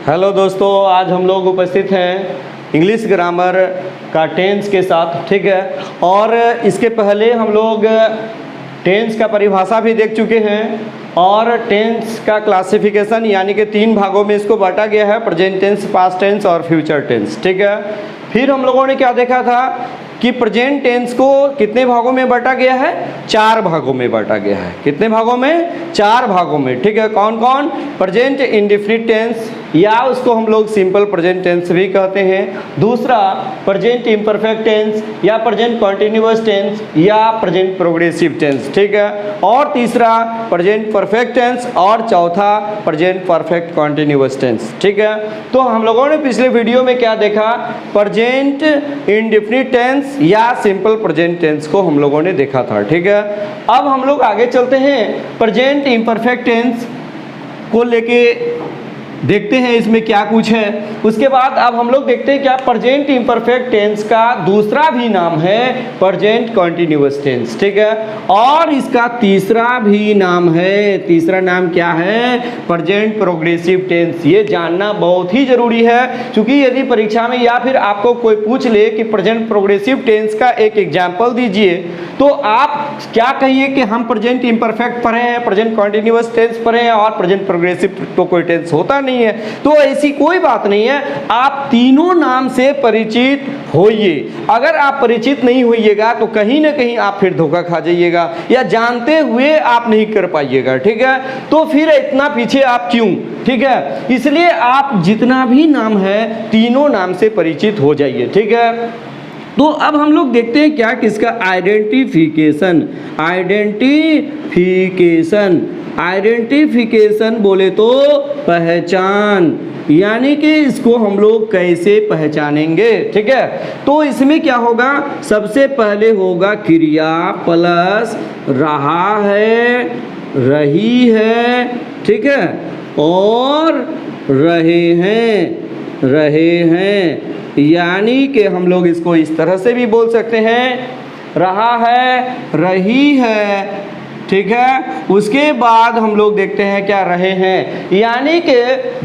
Hello दोस्तों, आज हम लोग उपस्थित हैं इंग्लिश ग्रामर का टेंस के साथ, ठीक है। और इसके पहले हम लोग टेंस का परिभाषा भी देख चुके हैं और टेंस का क्लासिफिकेशन यानी कि 3 भागों में इसको बांटा गया है, प्रेजेंट टेंस, पास्ट टेंस और फ्यूचर टेंस, ठीक है। फिर हम लोगों ने क्या देखा था कि प्रेजेंट टेंस को कितने भागों में बांटा गया है? 4 भागों में बांटा गया है। कितने भागों में? 4 भागों में, ठीक है। कौन कौन? प्रेजेंट इंडेफिनिट टेंस या उसको हम लोग सिंपल प्रेजेंट टेंस भी कहते हैं। दूसरा प्रेजेंट इम्परफेक्ट टेंस या प्रेजेंट कॉन्टिन्यूअस टेंस या प्रेजेंट प्रोग्रेसिव टेंस, ठीक है। और तीसरा प्रेजेंट परफेक्ट टेंस और चौथा प्रेजेंट परफेक्ट कॉन्टिन्यूअस टेंस, ठीक है। तो हम लोगों ने पिछले वीडियो में क्या देखा? प्रेजेंट इंडेफिनिट टेंस या सिंपल प्रेजेंट टेंस को हम लोगों ने देखा था, ठीक है। अब हम लोग आगे चलते हैं, प्रेजेंट इम्परफेक्ट टेंस को लेके देखते हैं इसमें क्या कुछ है। उसके बाद अब हम लोग देखते हैं क्या प्रेजेंट इम्परफेक्ट टेंस का दूसरा भी नाम है प्रेजेंट कॉन्टिन्यूअस टेंस, ठीक है। और इसका तीसरा भी नाम है, तीसरा नाम क्या है? Present progressive tense. ये जानना बहुत ही जरूरी है, क्योंकि यदि परीक्षा में या फिर आपको कोई पूछ ले कि प्रेजेंट प्रोग्रेसिव टेंस का एक एग्जाम्पल दीजिए, तो आप क्या कहिए कि हम प्रेजेंट इम्परफेक्ट पढ़े हैं, प्रेजेंट कॉन्टिन्यूअस टेंस पढ़े हैं और प्रेजेंट प्रोग्रेसिव तो कोई टेंस होता नहीं है। तो ऐसी कोई बात नहीं है, आप तीनों नाम से परिचित होइए। अगर आप परिचित नहीं होइएगा तो कहीं ना कहीं आप फिर धोखा खा जाइएगा या जानते हुए आप नहीं कर पाइएगा, ठीक है। तो फिर इतना पीछे आप क्यों, ठीक है। इसलिए आप जितना भी नाम है तीनों नाम से परिचित हो जाइए, ठीक है। तो अब हम लोग देखते हैं क्या किसका आइडेंटिफिकेशन। आइडेंटिफिकेशन बोले तो पहचान, यानी कि इसको हम लोग कैसे पहचानेंगे, ठीक है। तो इसमें क्या होगा? सबसे पहले होगा क्रिया प्लस रहा है, रही है, ठीक है, और रहे हैं। यानी कि हम लोग इसको इस तरह से भी बोल सकते हैं, रहा है, रही है, ठीक है। उसके बाद हम लोग देखते हैं क्या रहे हैं, यानी कि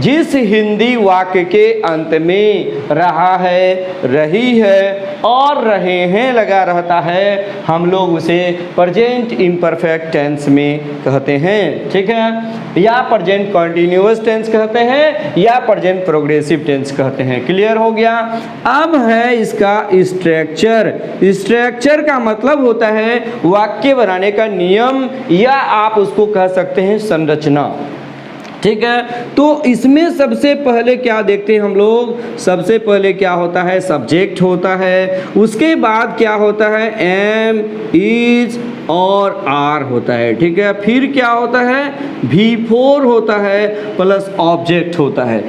जिस हिंदी वाक्य के अंत में रहा है, रही है और रहे हैं लगा रहता है, हम लोग उसे प्रेजेंट इम्परफेक्ट टेंस में कहते हैं, ठीक है, या प्रेजेंट कॉन्टिन्यूअस टेंस कहते हैं या प्रेजेंट प्रोग्रेसिव टेंस कहते हैं। क्लियर हो गया? अब है इसका स्ट्रक्चर। स्ट्रक्चर का मतलब होता है वाक्य बनाने का नियम या आप उसको कह सकते हैं संरचना, ठीक है। तो इसमें सबसे पहले क्या देखते हैं हम लोग? सबसे पहले क्या होता है? सब्जेक्ट होता है। उसके बाद क्या होता है? एम, इज और आर होता है, ठीक है। फिर क्या होता है? V4 होता है प्लस ऑब्जेक्ट होता है,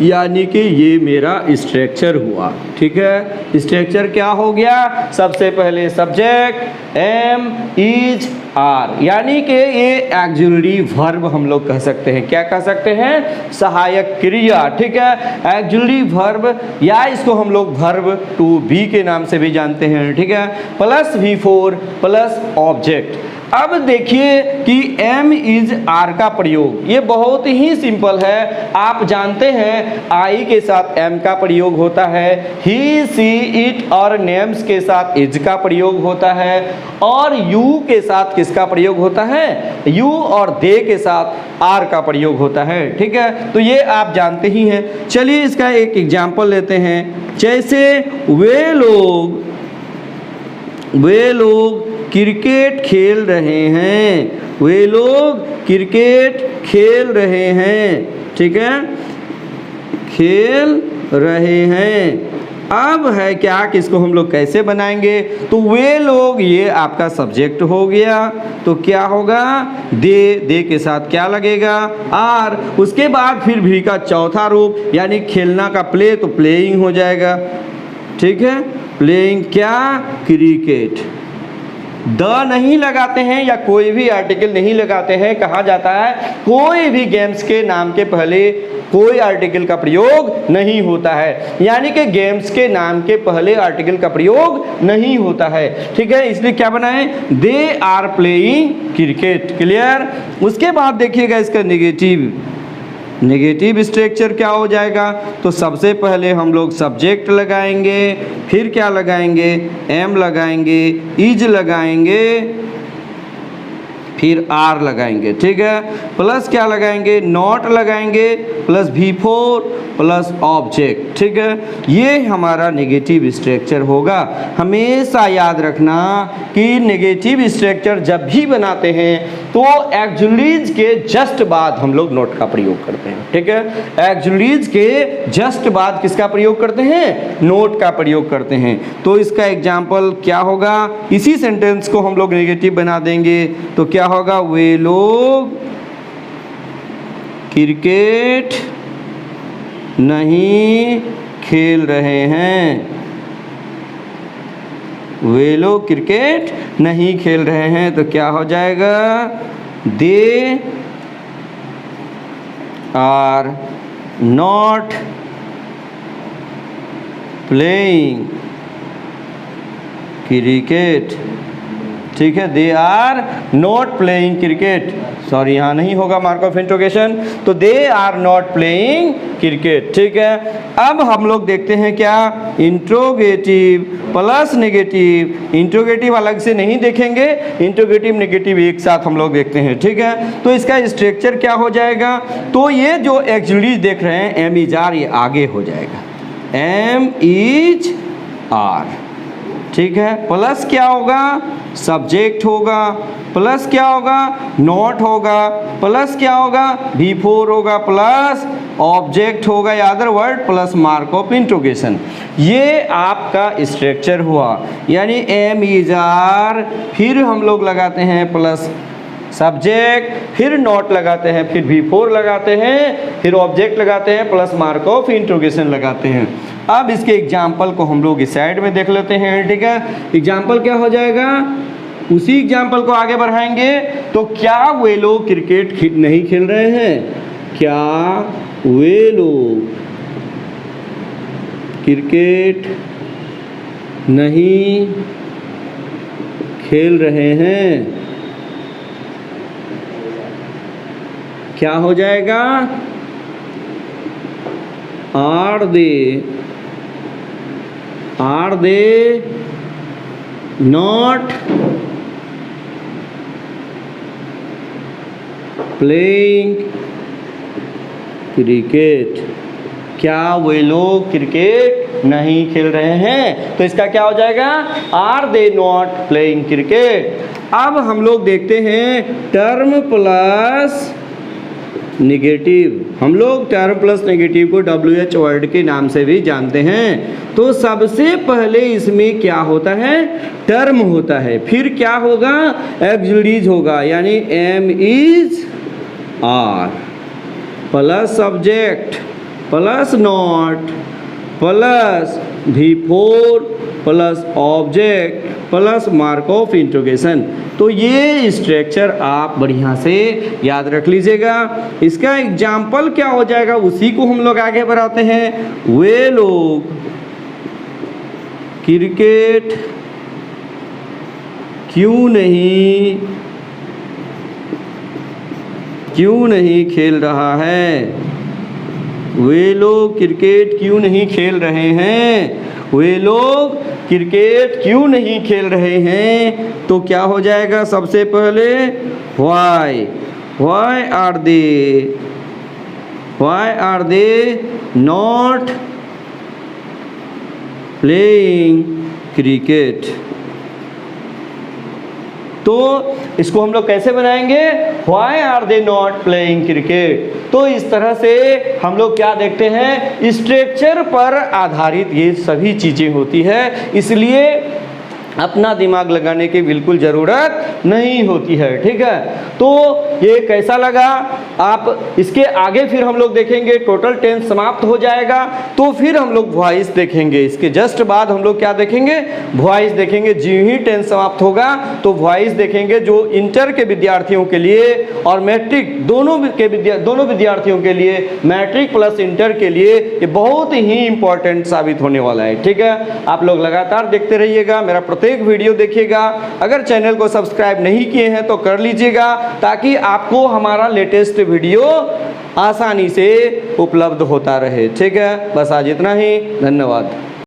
यानी कि ये मेरा स्ट्रक्चर हुआ, ठीक है। स्ट्रक्चर क्या हो गया? सबसे पहले सब्जेक्ट, एम, इज, आर, यानी कि ये ऑक्सिलरी वर्ब हम लोग कह सकते हैं। क्या कह सकते हैं? सहायक क्रिया, ठीक है, ऑक्सिलरी वर्ब, या इसको हम लोग वर्ब टू बी के नाम से भी जानते हैं, ठीक है, प्लस V4 प्लस ऑब्जेक्ट। अब देखिए कि एम इज आर का प्रयोग ये बहुत ही सिंपल है। आप जानते हैं आई के साथ एम का प्रयोग होता है, ही, सी, इट और नेम्स के साथ इज का प्रयोग होता है, और यू के साथ किसका प्रयोग होता है? यू, और दे के साथ आर का प्रयोग होता है, ठीक है। तो ये आप जानते ही हैं। चलिए इसका एक एग्जाम्पल लेते हैं। जैसे वे लोग क्रिकेट खेल रहे हैं, वे लोग क्रिकेट खेल रहे हैं, ठीक है, खेल रहे हैं। अब है क्या, किसको हम लोग कैसे बनाएंगे? तो वे लोग, ये आपका सब्जेक्ट हो गया, तो क्या होगा? दे के साथ क्या लगेगा? आर। उसके बाद फिर भी का चौथा रूप, यानी खेलना का प्ले, तो प्लेइंग हो जाएगा, ठीक है। प्लेइंग क्या? क्रिकेट। द नहीं लगाते हैं या कोई भी आर्टिकल नहीं लगाते हैं। कहा जाता है कोई भी गेम्स के नाम के पहले कोई आर्टिकल का प्रयोग नहीं होता है, यानी कि गेम्स के नाम के पहले आर्टिकल का प्रयोग नहीं होता है, ठीक है। इसलिए क्या बनाए? They are playing cricket. Clear? उसके बाद देखिएगा इसका नेगेटिव, नेगेटिव स्ट्रक्चर क्या हो जाएगा? तो सबसे पहले हम लोग सब्जेक्ट लगाएंगे, फिर क्या लगाएंगे? एम लगाएंगे, इज लगाएंगे, फिर आर लगाएंगे, ठीक है। प्लस क्या लगाएंगे? नॉट लगाएंगे, प्लस V4 प्लस ऑब्जेक्ट, ठीक है। ये हमारा नेगेटिव स्ट्रक्चर होगा। हमेशा याद रखना कि नेगेटिव स्ट्रक्चर जब भी बनाते हैं तो एक्जुअलीज के जस्ट बाद हम लोग नोट का प्रयोग करते हैं, ठीक है। एक्जुअलीज के जस्ट बाद किसका प्रयोग करते हैं? नोट का प्रयोग करते हैं। तो इसका एग्जाम्पल क्या होगा? इसी सेंटेंस को हम लोग नेगेटिव बना देंगे तो क्या होगा? वे लोग क्रिकेट नहीं खेल रहे हैं। वे लोग क्रिकेट नहीं खेल रहे हैं तो क्या हो जाएगा? They are not playing cricket, ठीक है। They are not playing cricket, sorry यहाँ नहीं होगा मार्क ऑफ इंट्रोगेशन, तो they are not playing cricket, ठीक है। अब हम लोग देखते हैं क्या? Interrogative plus negative. इंट्रोगेटिव अलग से नहीं देखेंगे, इंट्रोगेटिव नेगेटिव एक साथ हम लोग देखते हैं, ठीक है। तो इसका स्ट्रक्चर क्या हो जाएगा? तो ये जो एक्जुअलीज देख रहे हैं एम इज आर, ये आगे हो जाएगा एम इज आर, ठीक है। प्लस क्या होगा? सब्जेक्ट होगा, प्लस क्या होगा? नॉट होगा, प्लस क्या होगा? V4 होगा, प्लस ऑब्जेक्ट होगा या other word, plus mark of interrogation. ये आपका स्ट्रक्चर हुआ, यानी एम इज आर, फिर हम लोग लगाते हैं प्लस सब्जेक्ट, फिर नॉट लगाते हैं, फिर V4 लगाते हैं, फिर ऑब्जेक्ट लगाते हैं, प्लस मार्क ऑफ इंट्रोगेशन लगाते हैं। अब इसके एग्जाम्पल को हम लोग इस साइड में देख लेते हैं, ठीक है। एग्जाम्पल क्या हो जाएगा? उसी एग्जाम्पल को आगे बढ़ाएंगे तो क्या वे लोग क्रिकेट नहीं खेल रहे हैं? क्या वे लोग क्रिकेट नहीं खेल रहे हैं? क्या हो जाएगा? Are they not playing cricket? क्या वे लोग क्रिकेट नहीं खेल रहे हैं? तो इसका क्या हो जाएगा? Are they not playing cricket. अब हम लोग देखते हैं टर्म प्लस नेगेटिव। हम लोग टर्म प्लस नेगेटिव को WH वर्ड के नाम से भी जानते हैं। तो सबसे पहले इसमें क्या होता है? टर्म होता है, फिर क्या होगा? एक्जुअलीज होगा, यानी am is are plus subject plus not plus V4 plus object plus mark of interrogation. तो ये स्ट्रक्चर आप बढ़िया से याद रख लीजिएगा। इसका एग्जाम्पल क्या हो जाएगा? उसी को हम लोग आगे बढ़ाते हैं। वे लोग क्रिकेट क्यों नहीं खेल रहा है? वे लोग क्रिकेट क्यों नहीं खेल रहे हैं? वे लोग क्रिकेट क्यों नहीं खेल रहे हैं? तो क्या हो जाएगा? सबसे पहले why are they not playing cricket? तो इसको हम लोग कैसे बनाएंगे? Why are they not playing cricket? तो इस तरह से हम लोग क्या देखते हैं? स्ट्रक्चर पर आधारित ये सभी चीज़ें होती है, इसलिए अपना दिमाग लगाने की बिल्कुल ज़रूरत नहीं होती है, ठीक है। तो ये कैसा लगा? आप इसके आगे फिर हम लोग देखेंगे टोटल टेंस समाप्त हो जाएगा तो फिर हम लोग वॉइस देखेंगे। इसके जस्ट बाद हम लोग क्या देखेंगे? वॉइस देखेंगे। जी ही टेंस समाप्त होगा तो वॉइस देखेंगे, जो इंटर के विद्यार्थियों के लिए और मैट्रिक दोनों विद्यार्थियों के लिए, मैट्रिक प्लस इंटर के लिए ये बहुत ही इंपॉर्टेंट साबित होने वाला है, ठीक है। आप लोग लगातार देखते रहिएगा, मेरा प्रत्येक वीडियो देखिएगा। अगर चैनल को सब्सक्राइब नहीं किए हैं तो कर लीजिएगा ताकि आपको हमारा लेटेस्ट वीडियो आसानी से उपलब्ध होता रहे। ठीक है, बस आज इतना ही, धन्यवाद।